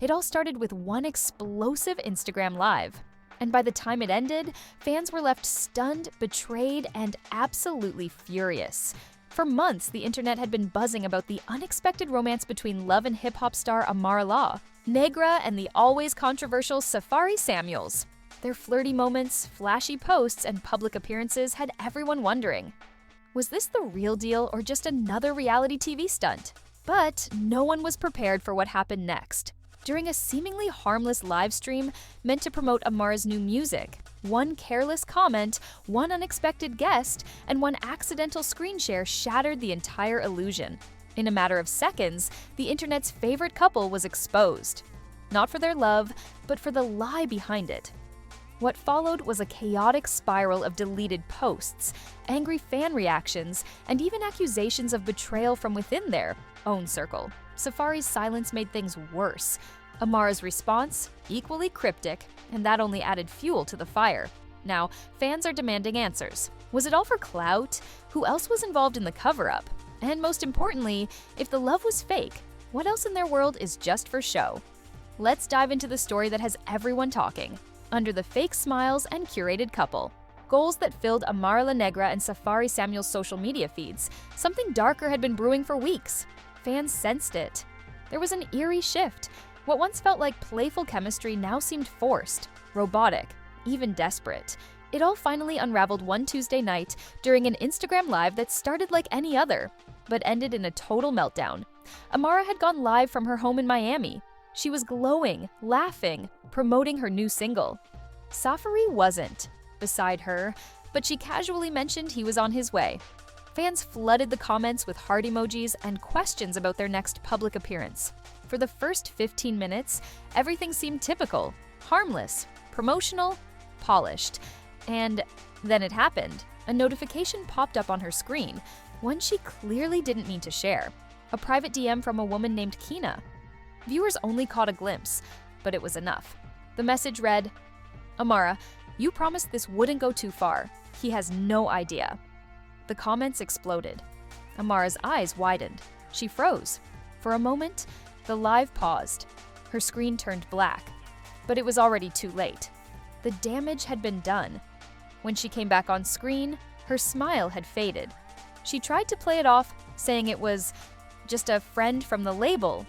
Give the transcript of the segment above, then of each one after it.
It all started with one explosive Instagram Live. And by the time it ended, fans were left stunned, betrayed, and absolutely furious. For months, the internet had been buzzing about the unexpected romance between love and hip-hop star Amara, Negra, and the always controversial Safaree Samuels. Their flirty moments, flashy posts, and public appearances had everyone wondering, was this the real deal or just another reality TV stunt? But no one was prepared for what happened next. During a seemingly harmless live stream meant to promote Amara's new music, one careless comment, one unexpected guest, and one accidental screen share shattered the entire illusion. In a matter of seconds, the internet's favorite couple was exposed. Not for their love, but for the lie behind it. What followed was a chaotic spiral of deleted posts, angry fan reactions, and even accusations of betrayal from within their own circle. Safaree's silence made things worse. Amara's response, equally cryptic, and that only added fuel to the fire. Now, fans are demanding answers. Was it all for clout? Who else was involved in the cover-up? And most importantly, if the love was fake, what else in their world is just for show? Let's dive into the story that has everyone talking. Under the fake smiles and curated couple. Goals that filled Amara Negra and Safaree Samuel's social media feeds. Something darker had been brewing for weeks. Fans sensed it. There was an eerie shift. What once felt like playful chemistry now seemed forced, robotic, even desperate. It all finally unraveled one Tuesday night during an Instagram Live that started like any other, but ended in a total meltdown. Amara had gone live from her home in Miami. She was glowing, laughing, promoting her new single. Safaree wasn't beside her, but she casually mentioned he was on his way. Fans flooded the comments with heart emojis and questions about their next public appearance. For the first 15 minutes, everything seemed typical, harmless, promotional, polished. And then it happened. A notification popped up on her screen, one she clearly didn't mean to share. A private DM from a woman named Kina. Viewers only caught a glimpse, but it was enough. The message read, "Amara, you promised this wouldn't go too far. He has no idea." The comments exploded. Amara's eyes widened. She froze. For a moment, the live paused. Her screen turned black. But it was already too late. The damage had been done. When she came back on screen, her smile had faded. She tried to play it off, saying it was just a friend from the label.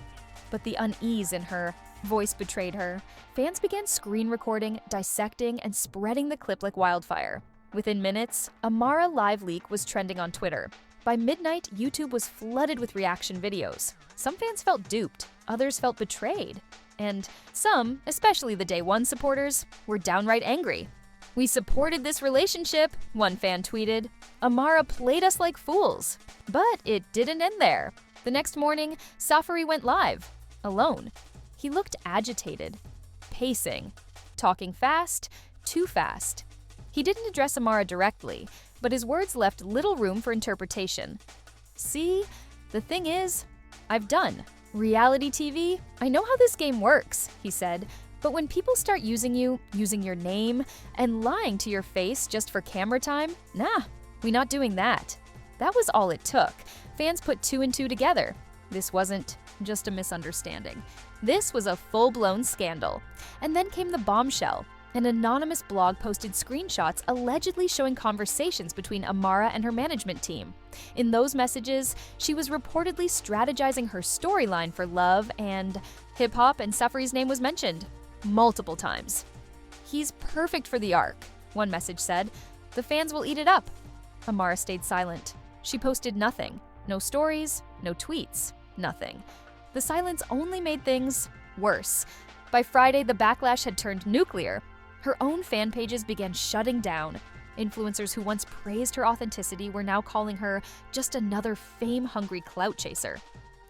But the unease in her voice betrayed her. Fans began screen recording, dissecting, and spreading the clip like wildfire. Within minutes, Amara live leak was trending on Twitter. By midnight, YouTube was flooded with reaction videos. Some fans felt duped, others felt betrayed. And some, especially the Day One supporters, were downright angry. "We supported this relationship," one fan tweeted. "Amara played us like fools." But it didn't end there. The next morning, Safaree went live. Alone. He looked agitated, pacing, talking fast, too fast. He didn't address Amara directly, but his words left little room for interpretation. "See, the thing is, I've done. Reality TV, I know how this game works," he said, "but when people start using you, using your name, and lying to your face just for camera time, nah, we not doing that." That was all it took. Fans put two and two together. This wasn't just a misunderstanding. This was a full-blown scandal. And then came the bombshell. An anonymous blog posted screenshots allegedly showing conversations between Amara and her management team. In those messages, she was reportedly strategizing her storyline for love, and hip-hop and Safaree's name was mentioned multiple times. "He's perfect for the arc," one message said. "The fans will eat it up." Amara stayed silent. She posted nothing. No stories, no tweets, nothing. The silence only made things worse. By Friday, the backlash had turned nuclear. Her own fan pages began shutting down. Influencers who once praised her authenticity were now calling her just another fame-hungry clout chaser.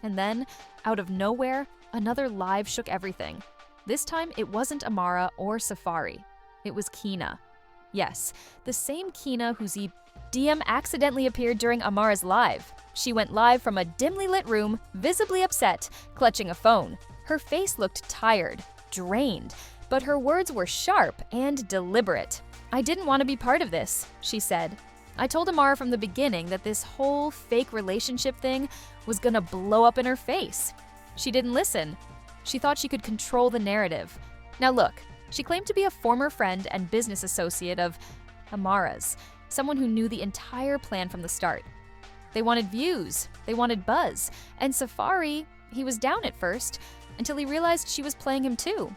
And then, out of nowhere, another live shook everything. This time, it wasn't Amara or Safaree. It was Kina. Yes, the same Kina whose DM accidentally appeared during Amara's live. She went live from a dimly lit room, visibly upset, clutching a phone. Her face looked tired, drained, but her words were sharp and deliberate. "I didn't want to be part of this," she said. "I told Amara from the beginning that this whole fake relationship thing was gonna blow up in her face. She didn't listen. She thought she could control the narrative. Now look, she claimed to be a former friend and business associate of Amara's, someone who knew the entire plan from the start. They wanted views, they wanted buzz, and Safaree, he was down at first, until he realized she was playing him too.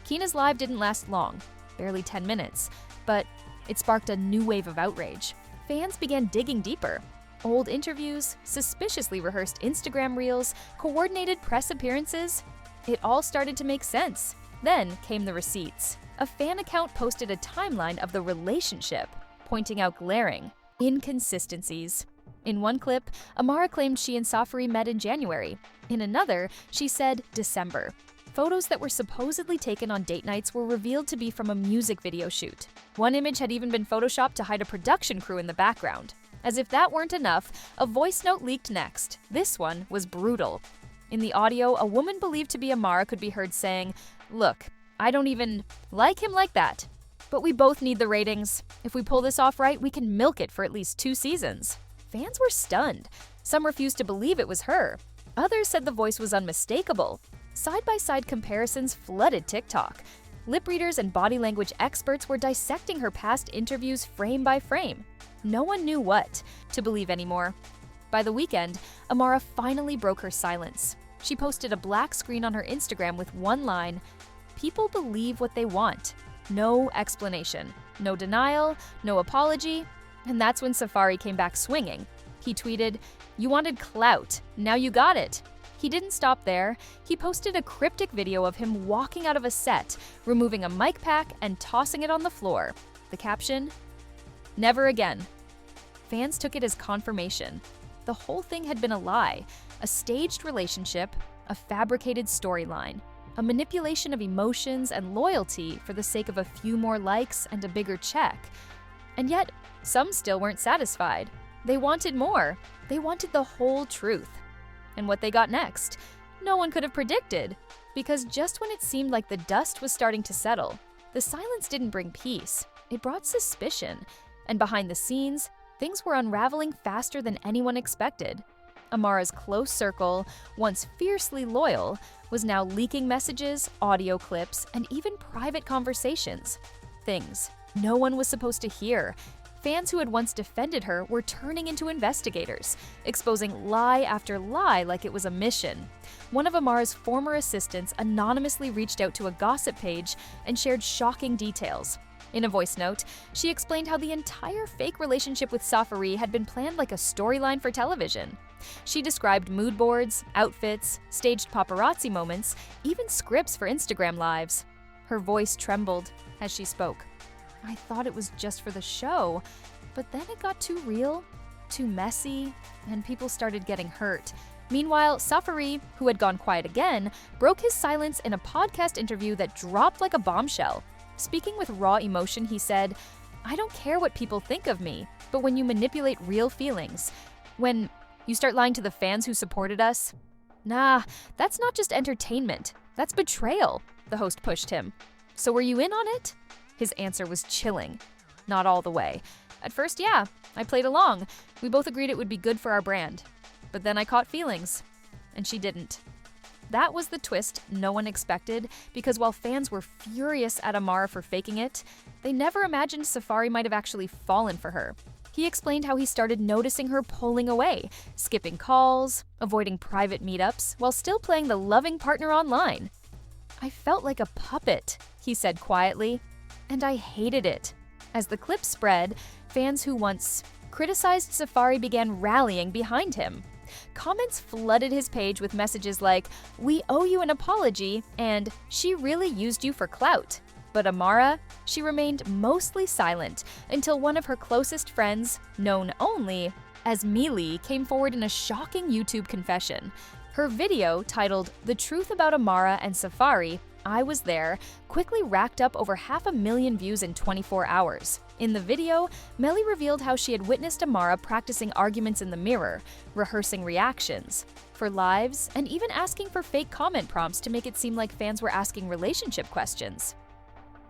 Keena's live didn't last long, barely 10 minutes, but it sparked a new wave of outrage. Fans began digging deeper. Old interviews, suspiciously rehearsed Instagram reels, coordinated press appearances. It all started to make sense. Then came the receipts. A fan account posted a timeline of the relationship, pointing out glaring inconsistencies. In one clip, Amara claimed she and Safaree met in January. In another, she said December. Photos that were supposedly taken on date nights were revealed to be from a music video shoot. One image had even been photoshopped to hide a production crew in the background. As if that weren't enough, a voice note leaked next. This one was brutal. In the audio, a woman believed to be Amara could be heard saying, "Look, I don't even like him like that. But we both need the ratings. If we pull this off right, we can milk it for at least 2 seasons." Fans were stunned. Some refused to believe it was her. Others said the voice was unmistakable. Side-by-side comparisons flooded TikTok. Lip readers and body language experts were dissecting her past interviews frame by frame. No one knew what to believe anymore. By the weekend, Amara finally broke her silence. She posted a black screen on her Instagram with one line, "People believe what they want." No explanation, no denial, no apology. And that's when Safaree came back swinging. He tweeted, "You wanted clout, now you got it." He didn't stop there. He posted a cryptic video of him walking out of a set, removing a mic pack and tossing it on the floor. The caption, "Never again." Fans took it as confirmation. The whole thing had been a lie, a staged relationship, a fabricated storyline, a manipulation of emotions and loyalty for the sake of a few more likes and a bigger check. And yet, some still weren't satisfied. They wanted more. They wanted the whole truth. And what they got next, no one could have predicted. Because just when it seemed like the dust was starting to settle, the silence didn't bring peace. It brought suspicion. And behind the scenes, things were unraveling faster than anyone expected. Amara's close circle, once fiercely loyal, was now leaking messages, audio clips, and even private conversations. Things no one was supposed to hear. Fans who had once defended her were turning into investigators, exposing lie after lie like it was a mission. One of Amara's former assistants anonymously reached out to a gossip page and shared shocking details. In a voice note, she explained how the entire fake relationship with Safaree had been planned like a storyline for television. She described mood boards, outfits, staged paparazzi moments, even scripts for Instagram lives. Her voice trembled as she spoke. "I thought it was just for the show, but then it got too real, too messy, and people started getting hurt." Meanwhile, Safaree, who had gone quiet again, broke his silence in a podcast interview that dropped like a bombshell. Speaking with raw emotion, he said, "I don't care what people think of me, but when you manipulate real feelings, when you start lying to the fans who supported us, nah, that's not just entertainment, that's betrayal," the host pushed him. "So were you in on it?" His answer was chilling. "Not all the way. At first, yeah, I played along. We both agreed it would be good for our brand. But then I caught feelings, and she didn't." That was the twist no one expected, because while fans were furious at Amara for faking it, they never imagined Safaree might have actually fallen for her. He explained how he started noticing her pulling away, skipping calls, avoiding private meetups, while still playing the loving partner online. "I felt like a puppet," he said quietly, "and I hated it." As the clip spread, fans who once criticized Safaree began rallying behind him. Comments flooded his page with messages like, "We owe you an apology," and "She really used you for clout." But Amara, she remained mostly silent until one of her closest friends, known only as Mealy, came forward in a shocking YouTube confession. Her video, titled "The Truth About Amara and Safaree, I Was There," quickly racked up over 500,000 views in 24 hours. In the video, Melly revealed how she had witnessed Amara practicing arguments in the mirror, rehearsing reactions for lives, and even asking for fake comment prompts to make it seem like fans were asking relationship questions.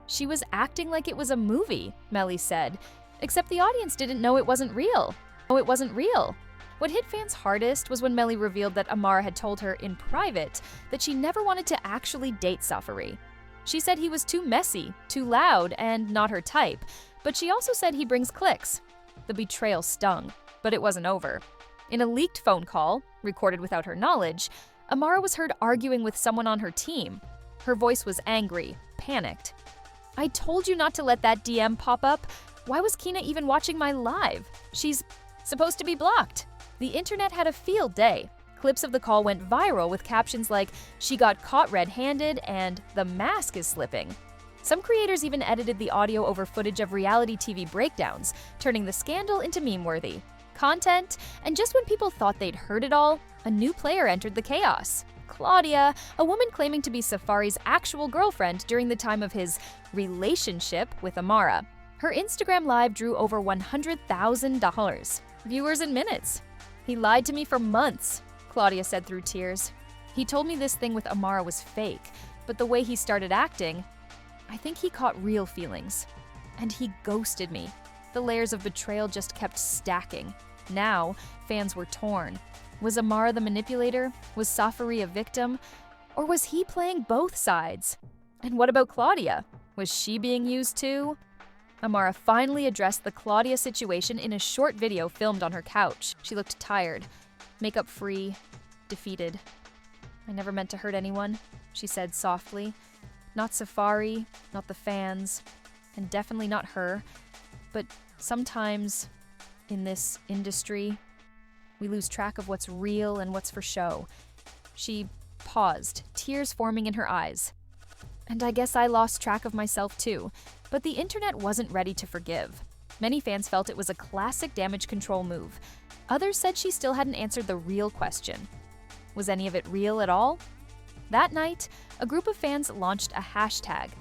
"She was acting like it was a movie," Melly said, "except the audience didn't know it wasn't real. Oh, it wasn't real." What hit fans hardest was when Melly revealed that Amara had told her in private that she never wanted to actually date Safaree. She said he was too messy, too loud, and not her type, but she also said he brings clicks. The betrayal stung, but it wasn't over. In a leaked phone call, recorded without her knowledge, Amara was heard arguing with someone on her team. Her voice was angry, panicked. "I told you not to let that DM pop up. Why was Kina even watching my live? She's supposed to be blocked." The internet had a field day. Clips of the call went viral with captions like, "She got caught red-handed" and "The mask is slipping." Some creators even edited the audio over footage of reality TV breakdowns, turning the scandal into meme-worthy content. And just when people thought they'd heard it all, a new player entered the chaos. Claudia, a woman claiming to be Safaree's actual girlfriend during the time of his relationship with Amara. Her Instagram Live drew over $100,000 viewers in minutes. "He lied to me for months," Claudia said through tears. "He told me this thing with Amara was fake, but the way he started acting, I think he caught real feelings. And he ghosted me." The layers of betrayal just kept stacking. Now, fans were torn. Was Amara the manipulator? Was Safaree a victim? Or was he playing both sides? And what about Claudia? Was she being used too? Amara finally addressed the Claudia situation in a short video filmed on her couch. She looked tired, makeup-free, defeated. "I never meant to hurt anyone," she said softly. "Not Safaree, not the fans, and definitely not her. But sometimes, in this industry, we lose track of what's real and what's for show." She paused, tears forming in her eyes. "And I guess I lost track of myself too." But the internet wasn't ready to forgive. Many fans felt it was a classic damage control move. Others said she still hadn't answered the real question. Was any of it real at all? That night, a group of fans launched a hashtag,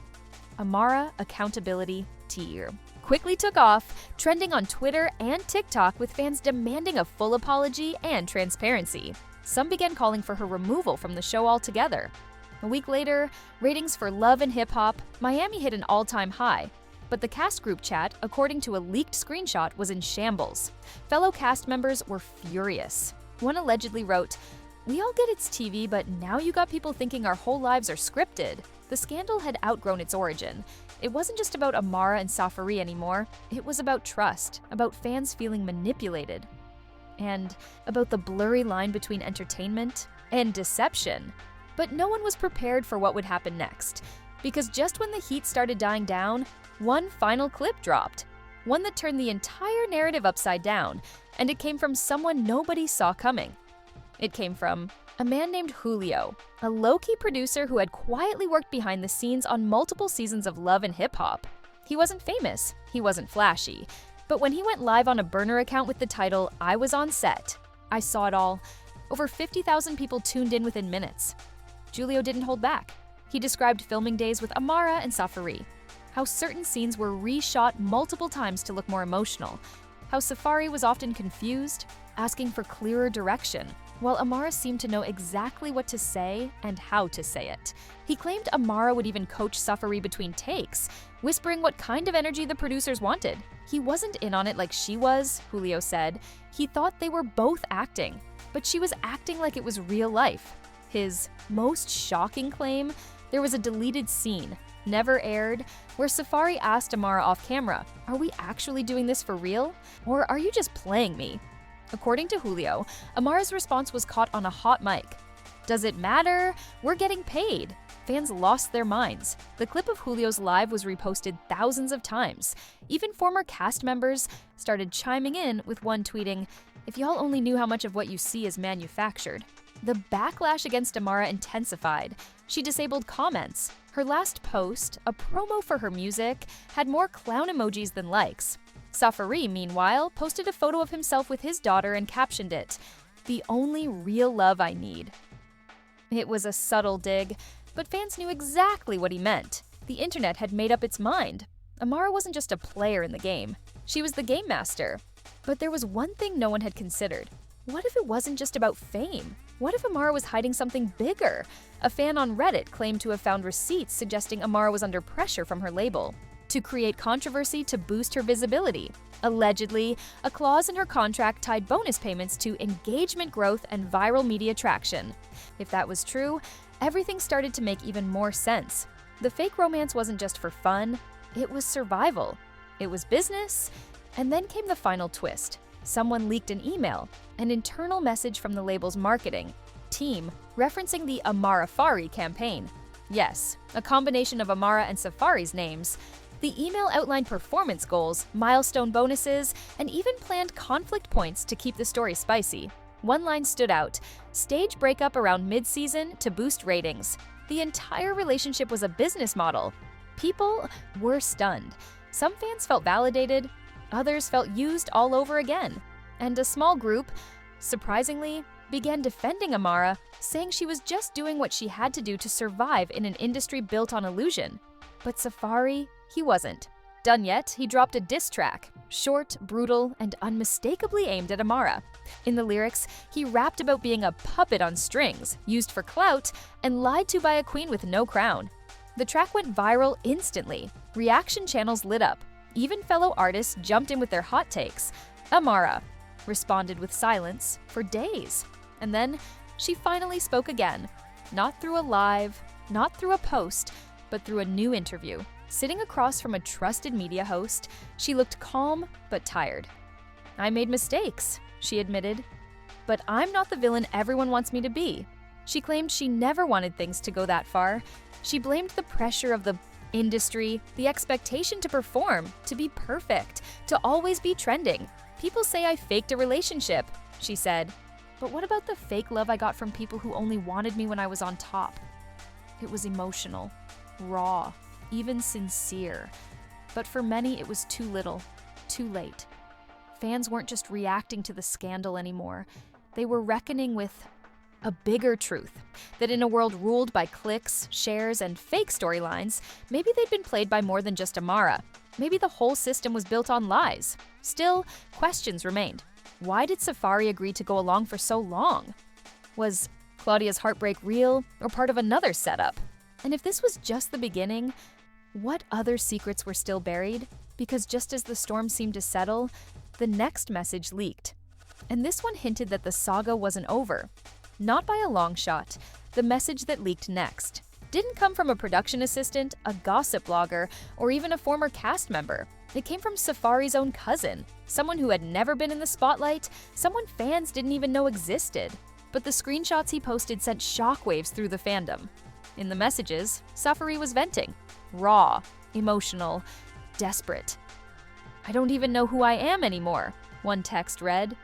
Amara Accountability Tier. Quickly took off, trending on Twitter and TikTok with fans demanding a full apology and transparency. Some began calling for her removal from the show altogether. A week later, ratings for Love and Hip Hop Miami hit an all-time high, but the cast group chat, according to a leaked screenshot, was in shambles. Fellow cast members were furious. One allegedly wrote, "We all get it's TV, but now you got people thinking our whole lives are scripted." The scandal had outgrown its origin. It wasn't just about Amara and Safaree anymore. It was about trust, about fans feeling manipulated, and about the blurry line between entertainment and deception. But no one was prepared for what would happen next, because just when the heat started dying down, one final clip dropped, one that turned the entire narrative upside down, and it came from someone nobody saw coming. It came from a man named Julio, a low-key producer who had quietly worked behind the scenes on multiple seasons of Love and Hip Hop. He wasn't famous, he wasn't flashy, but when he went live on a burner account with the title, "I was on set, I saw it all," over 50,000 people tuned in within minutes. Julio didn't hold back. He described filming days with Amara and Safaree, how certain scenes were reshot multiple times to look more emotional, how Safaree was often confused, asking for clearer direction, while Amara seemed to know exactly what to say and how to say it. He claimed Amara would even coach Safaree between takes, whispering what kind of energy the producers wanted. He wasn't in on it like she was, Julio said. He thought they were both acting, but she was acting like it was real life. His most shocking claim, there was a deleted scene, never aired, where Safaree asked Amara off camera, "Are we actually doing this for real? Or are you just playing me?" According to Julio, Amara's response was caught on a hot mic. "Does it matter? We're getting paid." Fans lost their minds. The clip of Julio's live was reposted thousands of times. Even former cast members started chiming in, with one tweeting, "If y'all only knew how much of what you see is manufactured." The backlash against Amara intensified. She disabled comments. Her last post, a promo for her music, had more clown emojis than likes. Safaree, meanwhile, posted a photo of himself with his daughter and captioned it, "The only real love I need." It was a subtle dig, but fans knew exactly what he meant. The internet had made up its mind. Amara wasn't just a player in the game. She was the game master. But there was one thing no one had considered. What if it wasn't just about fame? What if Amara was hiding something bigger? A fan on Reddit claimed to have found receipts suggesting Amara was under pressure from her label to create controversy to boost her visibility. Allegedly, a clause in her contract tied bonus payments to engagement growth and viral media traction. If that was true, everything started to make even more sense. The fake romance wasn't just for fun, it was survival. It was business. And then came the final twist. Someone leaked an email, an internal message from the label's marketing team referencing the Amara campaign. Yes, a combination of Amara and Safaree's names. The email outlined performance goals, milestone bonuses, and even planned conflict points to keep the story spicy. One line stood out: stage breakup around mid-season to boost ratings. The entire relationship was a business model. People were stunned. Some fans felt validated, others felt used all over again. And a small group, surprisingly, began defending Amara, saying she was just doing what she had to do to survive in an industry built on illusion. But Safaree, he wasn't. Done yet, he dropped a diss track, short, brutal, and unmistakably aimed at Amara. In the lyrics, he rapped about being a puppet on strings, used for clout, and lied to by a queen with no crown. The track went viral instantly. Reaction channels lit up. Even fellow artists jumped in with their hot takes. Amara responded with silence for days. And then she finally spoke again. Not through a live, not through a post, but through a new interview. Sitting across from a trusted media host, she looked calm but tired. "I made mistakes," she admitted. "But I'm not the villain everyone wants me to be." She claimed she never wanted things to go that far. She blamed the pressure of the industry, the expectation to perform, to be perfect, to always be trending. "People say I faked a relationship," she said. "But what about the fake love I got from people who only wanted me when I was on top?" It was emotional, raw, even sincere. But for many, it was too little, too late. Fans weren't just reacting to the scandal anymore. They were reckoning with a bigger truth, that in a world ruled by clicks, shares, and fake storylines, maybe they'd been played by more than just Amara. Maybe the whole system was built on lies. Still, questions remained. Why did Safaree agree to go along for so long? Was Claudia's heartbreak real or part of another setup? And if this was just the beginning, what other secrets were still buried? Because just as the storm seemed to settle, the next message leaked. And this one hinted that the saga wasn't over. Not by a long shot. The message that leaked next didn't come from a production assistant, a gossip blogger, or even a former cast member. It came from Safaree's own cousin, someone who had never been in the spotlight, someone fans didn't even know existed. But the screenshots he posted sent shockwaves through the fandom. In the messages, Safaree was venting. Raw, emotional, desperate. "I don't even know who I am anymore," one text read.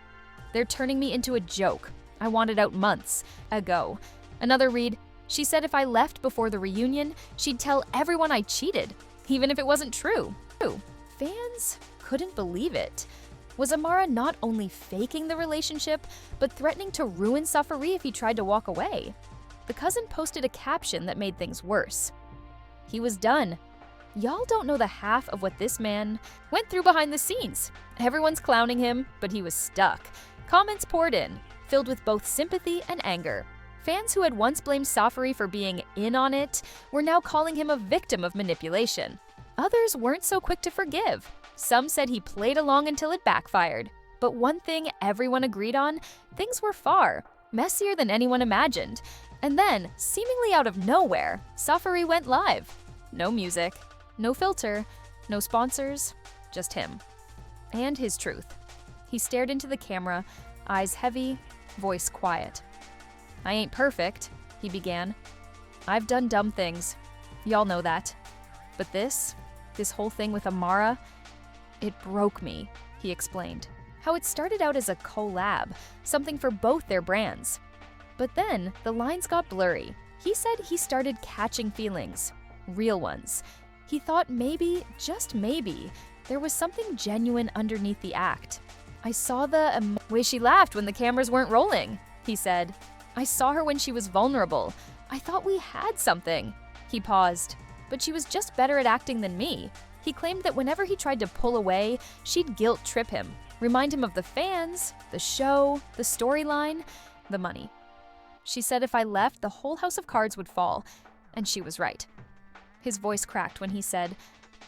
"They're turning me into a joke. I wanted out months ago." Another read, "She said if I left before the reunion, she'd tell everyone I cheated, even if it wasn't true." Fans couldn't believe it. Was Amara not only faking the relationship, but threatening to ruin Safaree if he tried to walk away? The cousin posted a caption that made things worse. "He was done. Y'all don't know the half of what this man went through behind the scenes. Everyone's clowning him, but he was stuck." Comments poured in, filled with both sympathy and anger. Fans who had once blamed Safaree for being in on it were now calling him a victim of manipulation. Others weren't so quick to forgive. Some said he played along until it backfired. But one thing everyone agreed on, things were far messier than anyone imagined. And then, seemingly out of nowhere, Safaree went live. No music, no filter, no sponsors, just him. And his truth. He stared into the camera, eyes heavy, voice quiet. "I ain't perfect," he began. "I've done dumb things. Y'all know that. But this whole thing with Amara, it broke me," he explained. How it started out as a collab, something for both their brands. But then the lines got blurry. He said he started catching feelings, real ones. He thought maybe, just maybe, there was something genuine underneath the act. "I saw the way she laughed when the cameras weren't rolling," he said. "I saw her when she was vulnerable. I thought we had something." He paused. "But she was just better at acting than me." He claimed that whenever he tried to pull away, she'd guilt trip him, remind him of the fans, the show, the storyline, the money. She said if I left, the whole house of cards would fall, and she was right. His voice cracked when he said,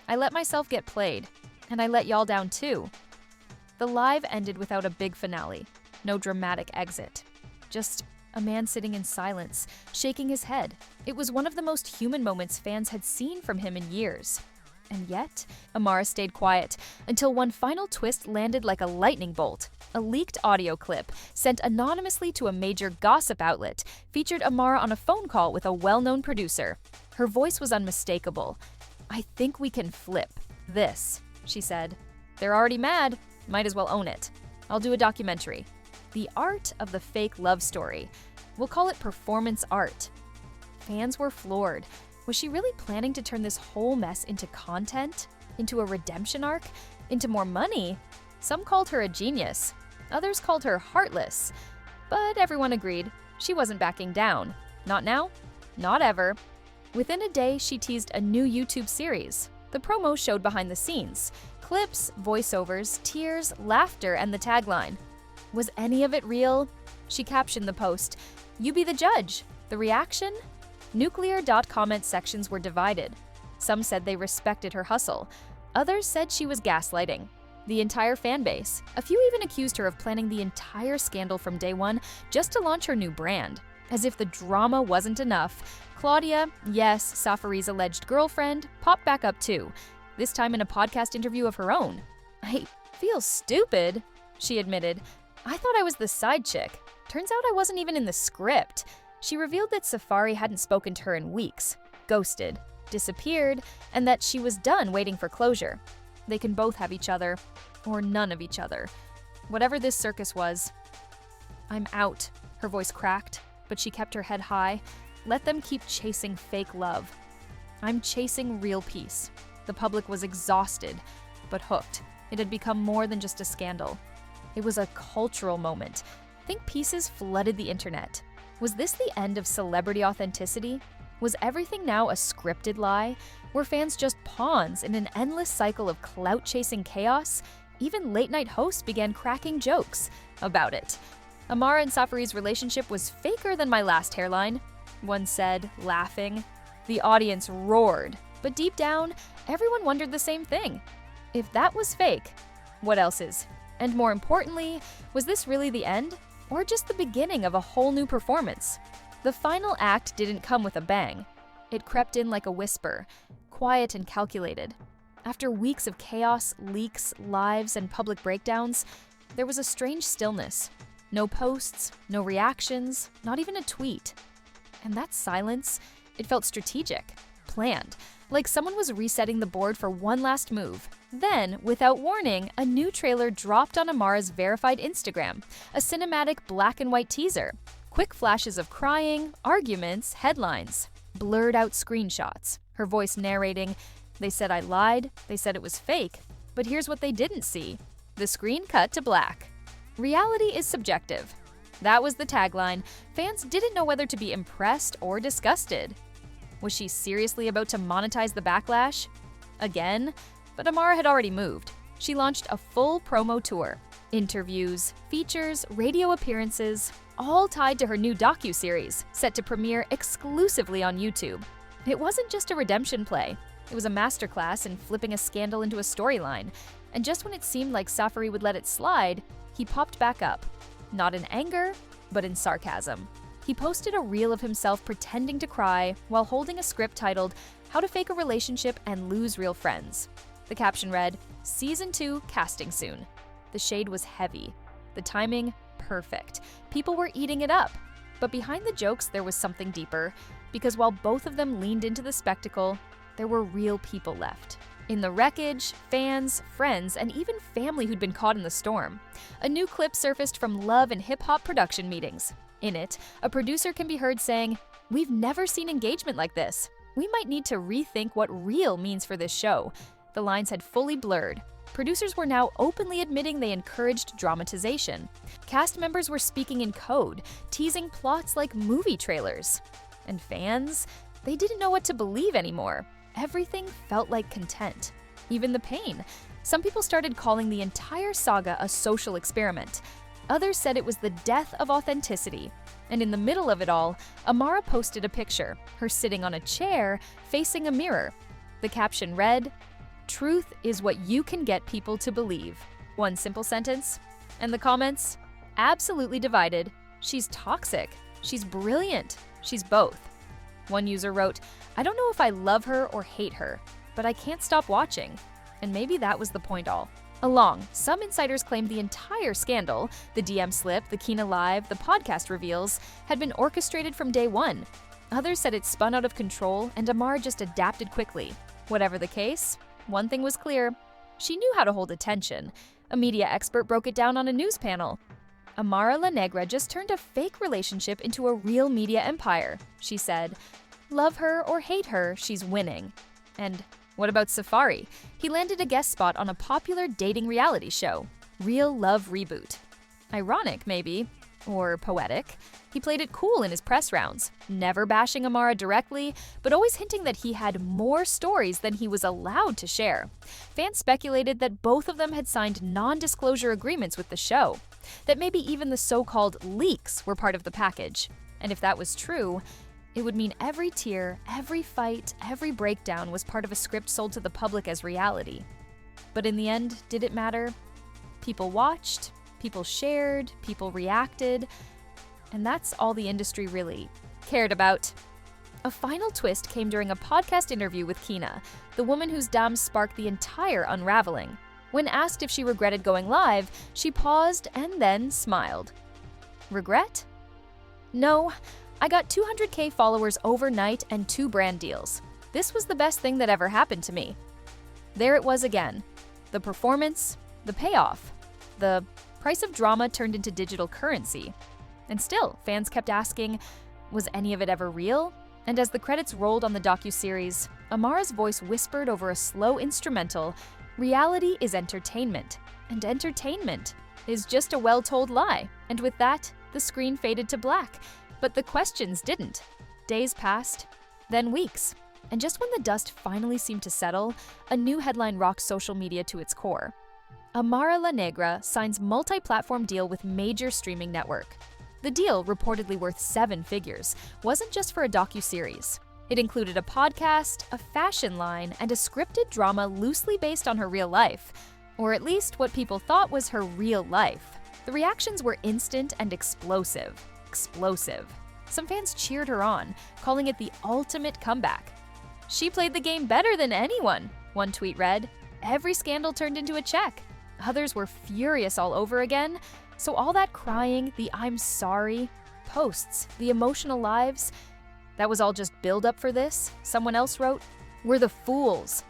"I let myself get played, and I let y'all down too. The live ended without a big finale. No dramatic exit. Just a man sitting in silence, shaking his head. It was one of the most human moments fans had seen from him in years. And yet, Amara stayed quiet until one final twist landed like a lightning bolt. A leaked audio clip, sent anonymously to a major gossip outlet, featured Amara on a phone call with a well-known producer. Her voice was unmistakable. "I think we can flip this," she said. "They're already mad. Might as well own it. I'll do a documentary. The art of the fake love story. We'll call it performance art." Fans were floored. Was she really planning to turn this whole mess into content? Into a redemption arc? Into more money? Some called her a genius. Others called her heartless. But everyone agreed she wasn't backing down. Not now, not ever. Within a day, she teased a new YouTube series. The promo showed behind the scenes. Clips, voiceovers, tears, laughter, and the tagline. Was any of it real? She captioned the post, "You be the judge." The reaction? Nuclear.comment sections were divided. Some said they respected her hustle. Others said she was gaslighting the entire fan base. A few even accused her of planning the entire scandal from day one just to launch her new brand. As if the drama wasn't enough, Claudia, yes, Safaree's alleged girlfriend, popped back up too, this time in a podcast interview of her own. "I feel stupid," she admitted. "I thought I was the side chick. Turns out I wasn't even in the script." She revealed that Safaree hadn't spoken to her in weeks, ghosted, disappeared, and that she was done waiting for closure. They can both have each other, or none of each other. Whatever this circus was. "I'm out," her voice cracked, but she kept her head high. Let them keep chasing fake love. "I'm chasing real peace." The public was exhausted, but hooked. It had become more than just a scandal. It was a cultural moment. Think pieces flooded the internet. Was this the end of celebrity authenticity? Was everything now a scripted lie? Were fans just pawns in an endless cycle of clout-chasing chaos? Even late-night hosts began cracking jokes about it. "Amara and Safaree's relationship was faker than my last hairline," one said, laughing. The audience roared, but deep down, everyone wondered the same thing. If that was fake, what else is? And more importantly, was this really the end? Or just the beginning of a whole new performance? The final act didn't come with a bang. It crept in like a whisper, quiet and calculated. After weeks of chaos, leaks, lives, and public breakdowns, there was a strange stillness. No posts, no reactions, not even a tweet. And that silence, it felt strategic, planned, like someone was resetting the board for one last move. Then, without warning, a new trailer dropped on Amara's verified Instagram, a cinematic black and white teaser. Quick flashes of crying, arguments, headlines, blurred out screenshots, her voice narrating, "They said I lied, they said it was fake, but here's what they didn't see." The screen cut to black. Reality is subjective. That was the tagline. Fans didn't know whether to be impressed or disgusted. Was she seriously about to monetize the backlash? Again? But Amara had already moved. She launched a full promo tour. Interviews, features, radio appearances, all tied to her new docuseries, set to premiere exclusively on YouTube. It wasn't just a redemption play. It was a masterclass in flipping a scandal into a storyline. And just when it seemed like Safaree would let it slide, he popped back up. Not in anger, but in sarcasm. He posted a reel of himself pretending to cry while holding a script titled, "How to Fake a Relationship and Lose Real Friends." The caption read, "Season 2 casting soon." The shade was heavy. The timing, perfect. People were eating it up. But behind the jokes, there was something deeper. Because while both of them leaned into the spectacle, there were real people left. In the wreckage, fans, friends, and even family who'd been caught in the storm. A new clip surfaced from love and hip-hop production meetings. In it, a producer can be heard saying, "We've never seen engagement like this. We might need to rethink what real means for this show." The lines had fully blurred. Producers were now openly admitting they encouraged dramatization. Cast members were speaking in code, teasing plots like movie trailers. And fans? They didn't know what to believe anymore. Everything felt like content. Even the pain. Some people started calling the entire saga a social experiment. Others said it was the death of authenticity. And in the middle of it all, Amara posted a picture, her sitting on a chair, facing a mirror. The caption read, "Truth is what you can get people to believe." One simple sentence, and the comments? Absolutely divided. She's toxic. She's brilliant. She's both. One user wrote, I don't know if I love her or hate her, but I can't stop watching. And maybe that was the point all along. Some insiders claimed the entire scandal, the DM slip, the Kina Live, the podcast reveals, had been orchestrated from day one. Others said it spun out of control and Amara just adapted quickly. Whatever the case, one thing was clear. She knew how to hold attention. A media expert broke it down on a news panel. Amara La Negra just turned a fake relationship into a real media empire, she said. Love her or hate her, she's winning. And what about Safaree? He landed a guest spot on a popular dating reality show, Real Love Reboot. Ironic, maybe, or poetic. He played it cool in his press rounds, never bashing Amara directly, but always hinting that he had more stories than he was allowed to share. Fans speculated that both of them had signed non-disclosure agreements with the show, that maybe even the so-called leaks were part of the package. And if that was true, it would mean every tear, every fight, every breakdown was part of a script sold to the public as reality. But in the end, did it matter? People watched, people shared, people reacted, and that's all the industry really cared about. A final twist came during a podcast interview with Kina, the woman whose dams sparked the entire unraveling. When asked if she regretted going live, she paused and then smiled. Regret? No. I got 200K followers overnight and 2 brand deals. This was the best thing that ever happened to me. There it was again. The performance, the payoff, the price of drama turned into digital currency. And still, fans kept asking, was any of it ever real? And as the credits rolled on the docuseries, Amara's voice whispered over a slow instrumental, reality is entertainment, and entertainment is just a well-told lie. And with that, the screen faded to black. But the questions didn't. Days passed, then weeks. And just when the dust finally seemed to settle, a new headline rocked social media to its core. Amara La Negra signs multi-platform deal with major streaming network. The deal, reportedly worth 7 figures, wasn't just for a docuseries. It included a podcast, a fashion line, and a scripted drama loosely based on her real life, or at least what people thought was her real life. The reactions were instant and explosive. Some fans cheered her on, calling it the ultimate comeback. She played the game better than anyone, one tweet read. Every scandal turned into a check. Others were furious all over again. So all that crying, the I'm sorry posts, the emotional lives, that was all just build-up for this, someone else wrote, we're the fools.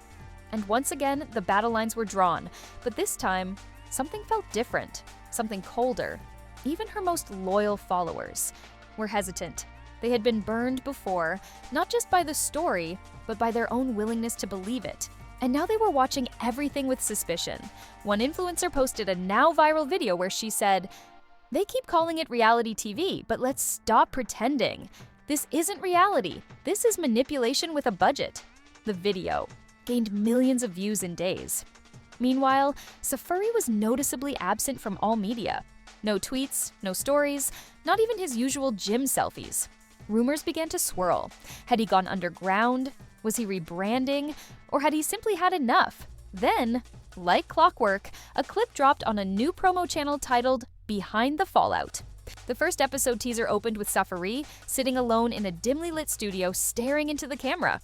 And once again, the battle lines were drawn, but this time, something felt different, something colder. Even her most loyal followers were hesitant. They had been burned before, not just by the story, but by their own willingness to believe it. And now they were watching everything with suspicion. One influencer posted a now viral video where she said, they keep calling it reality TV, but let's stop pretending. This isn't reality. This is manipulation with a budget. The video gained millions of views in days. Meanwhile, Safaree was noticeably absent from all media. No tweets, no stories, not even his usual gym selfies. Rumors began to swirl. Had he gone underground? Was he rebranding? Or had he simply had enough? Then, like clockwork, a clip dropped on a new promo channel titled Behind the Fallout. The first episode teaser opened with Safaree sitting alone in a dimly lit studio staring into the camera.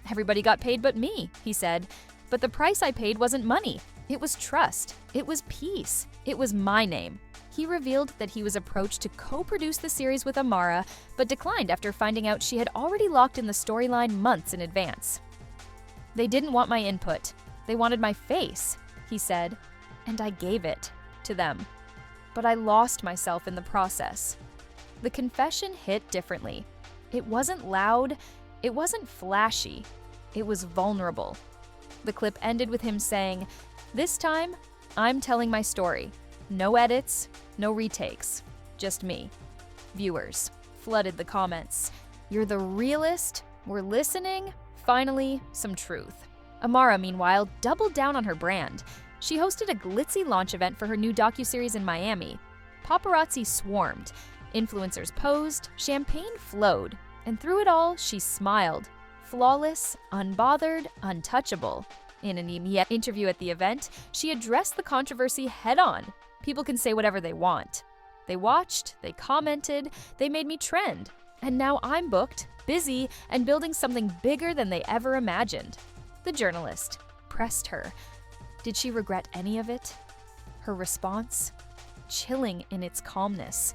Everybody got paid but me, he said. But the price I paid wasn't money. It was trust. It was peace. It was my name. He revealed that he was approached to co-produce the series with Amara, but declined after finding out she had already locked in the storyline months in advance. They didn't want my input. They wanted my face, he said, and I gave it to them. But I lost myself in the process. The confession hit differently. It wasn't loud. It wasn't flashy. It was vulnerable. The clip ended with him saying, "This time, I'm telling my story. No edits, no retakes, just me." Viewers flooded the comments. "You're the realest. We're listening. Finally, some truth." Amara, meanwhile, doubled down on her brand. She hosted a glitzy launch event for her new docuseries in Miami. Paparazzi swarmed. Influencers posed, champagne flowed, and through it all, she smiled. Flawless, unbothered, untouchable. In an immediate interview at the event, she addressed the controversy head-on. People can say whatever they want. They watched, they commented, they made me trend. And now I'm booked, busy, and building something bigger than they ever imagined. The journalist pressed her. Did she regret any of it? Her response? Chilling in its calmness.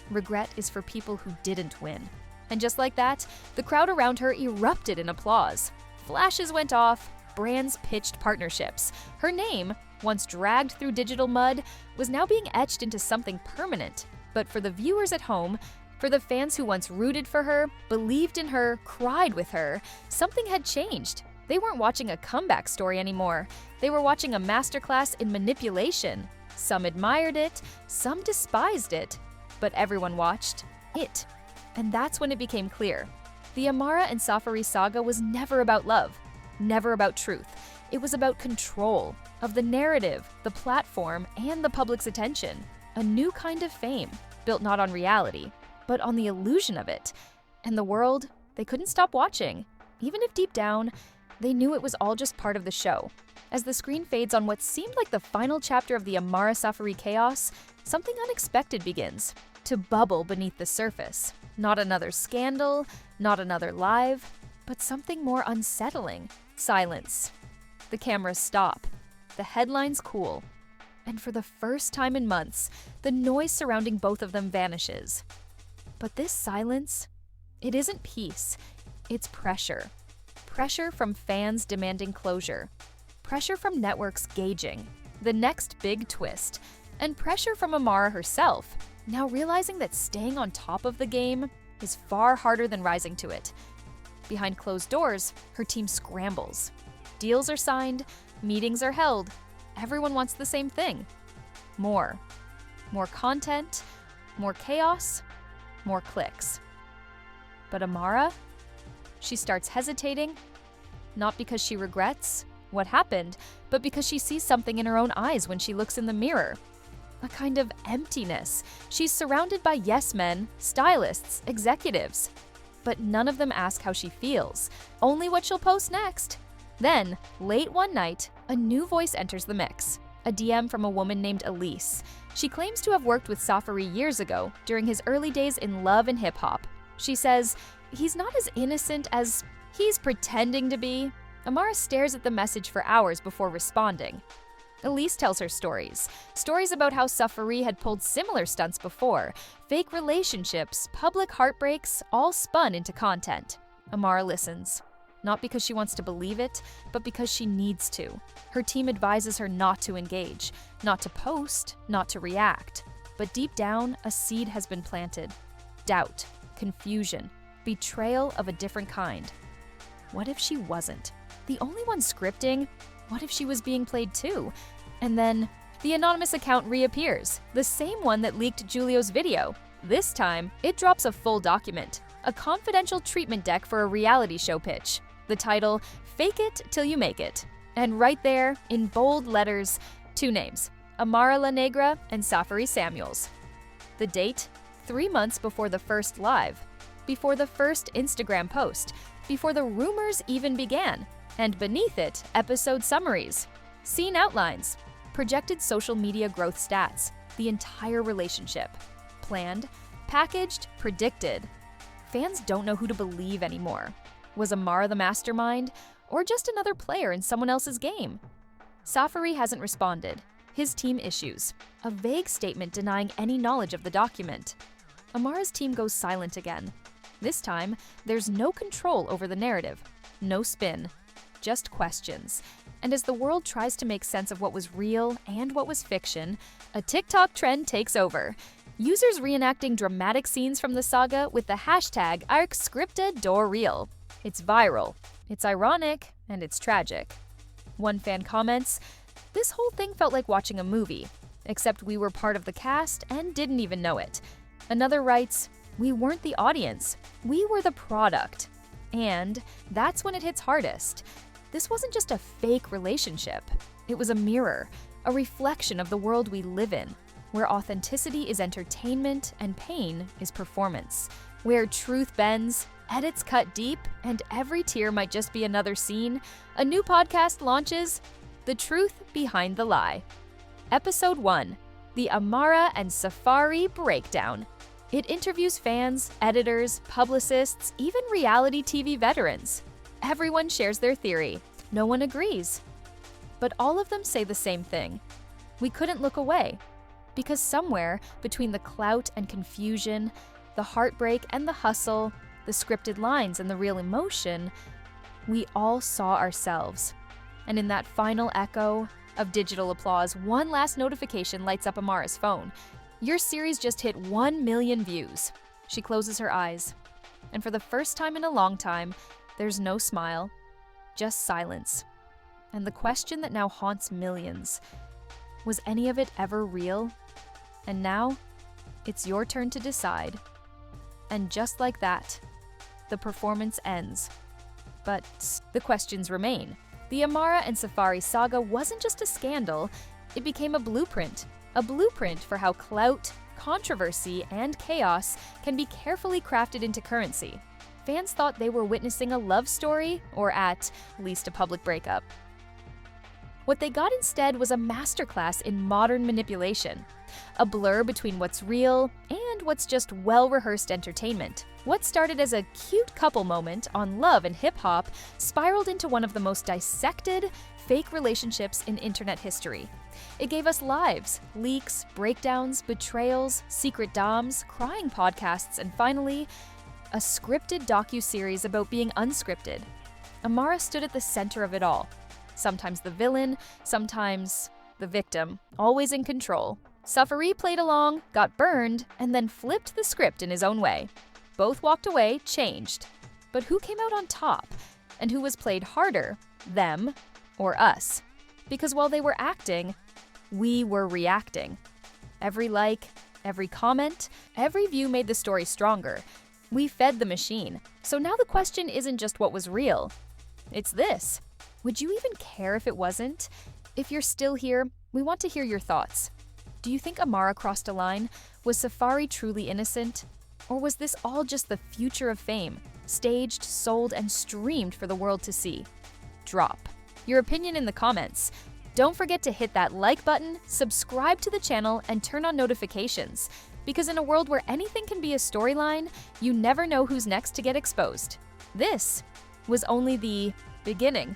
Regret is for people who didn't win. And just like that, the crowd around her erupted in applause. Flashes went off, brands pitched partnerships. Her name, once dragged through digital mud, was now being etched into something permanent. But for the viewers at home, for the fans who once rooted for her, believed in her, cried with her, something had changed. They weren't watching a comeback story anymore. They were watching a masterclass in manipulation. Some admired it, some despised it, but everyone watched it. And that's when it became clear. The Amara and Safaree saga was never about love, never about truth. It was about control of the narrative, the platform, and the public's attention. A new kind of fame, built not on reality, but on the illusion of it. And the world, they couldn't stop watching, even if deep down, they knew it was all just part of the show. As the screen fades on what seemed like the final chapter of the Amara-Safaree chaos, something unexpected begins to bubble beneath the surface. Not another scandal, not another live, but something more unsettling. Silence. The cameras stop. The headlines cool. And for the first time in months, the noise surrounding both of them vanishes. But this silence, it isn't peace, it's pressure. Pressure from fans demanding closure. Pressure from networks gauging the next big twist. And pressure from Amara herself, now realizing that staying on top of the game is far harder than rising to it. Behind closed doors, her team scrambles. Deals are signed, meetings are held. Everyone wants the same thing. More. More content, more chaos, more clicks. But Amara? She starts hesitating, not because she regrets what happened, but because she sees something in her own eyes when she looks in the mirror. A kind of emptiness. She's surrounded by yes men, stylists, executives. But none of them ask how she feels, only what she'll post next. Then, late one night, a new voice enters the mix. A DM from a woman named Elise. She claims to have worked with Safaree years ago, during his early days in love and hip-hop. She says, he's not as innocent as he's pretending to be. Amara stares at the message for hours before responding. Elise tells her stories. Stories about how Safaree had pulled similar stunts before. Fake relationships, public heartbreaks, all spun into content. Amara listens. Not because she wants to believe it, but because she needs to. Her team advises her not to engage, not to post, not to react. But deep down, a seed has been planted. Doubt, confusion, betrayal of a different kind. What if she wasn't? The only one scripting? What if she was being played too? And then, the anonymous account reappears, the same one that leaked Julio's video. This time, it drops a full document, a confidential treatment deck for a reality show pitch. The title, Fake It Till You Make It. And right there, in bold letters, two names, Amara La Negra and Safaree Samuels. The date, 3 months before the first live, before the first Instagram post, before the rumors even began. And beneath it, episode summaries, scene outlines, projected social media growth stats, the entire relationship. Planned, packaged, predicted. Fans don't know who to believe anymore. Was Amara the mastermind, or just another player in someone else's game? Safaree hasn't responded. His team issues a vague statement denying any knowledge of the document. Amara's team goes silent again. This time, there's no control over the narrative, no spin. Just questions. And as the world tries to make sense of what was real and what was fiction, a TikTok trend takes over. Users reenacting dramatic scenes from the saga with the hashtag #ArcScriptedDoorReal. It's viral, it's ironic, and it's tragic. One fan comments, "This whole thing felt like watching a movie, except we were part of the cast and didn't even know it." Another writes, "We weren't the audience, we were the product." And that's when it hits hardest. This wasn't just a fake relationship. It was a mirror, a reflection of the world we live in, where authenticity is entertainment and pain is performance, where truth bends edits cut deep, and every tear might just be another scene, a new podcast launches, The Truth Behind the Lie. Episode 1, The Amara and Safaree Breakdown. It interviews fans, editors, publicists, even reality TV veterans. Everyone shares their theory. No one agrees. But all of them say the same thing. We couldn't look away. Because somewhere between the clout and confusion, the heartbreak and the hustle, the scripted lines and the real emotion, we all saw ourselves. And in that final echo of digital applause, one last notification lights up Amara's phone. Your series just hit 1 million views. She closes her eyes. And for the first time in a long time, there's no smile, just silence. And the question that now haunts millions, was any of it ever real? And now, it's your turn to decide. And just like that, the performance ends. But the questions remain. The Amara and Safaree saga wasn't just a scandal, it became a blueprint for how clout, controversy, and chaos can be carefully crafted into currency. Fans thought they were witnessing a love story, or at least a public breakup. What they got instead was a masterclass in modern manipulation, a blur between what's real and what's just well-rehearsed entertainment. What started as a cute couple moment on Love and Hip Hop spiraled into one of the most dissected, fake relationships in internet history. It gave us lives, leaks, breakdowns, betrayals, secret doms, crying podcasts, and finally, a scripted docu-series about being unscripted. Amara stood at the center of it all. Sometimes the villain, sometimes the victim, always in control. Safaree played along, got burned, and then flipped the script in his own way. Both walked away, changed. But who came out on top? And who was played harder, them or us? Because while they were acting, we were reacting. Every like, every comment, every view made the story stronger. We fed the machine. So now the question isn't just what was real. It's this. Would you even care if it wasn't? If you're still here, we want to hear your thoughts. Do you think Amara crossed a line? Was Safaree truly innocent? Or was this all just the future of fame, staged, sold, and streamed for the world to see? Drop your opinion in the comments. Don't forget to hit that like button, subscribe to the channel, and turn on notifications. Because in a world where anything can be a storyline, you never know who's next to get exposed. This was only the beginning.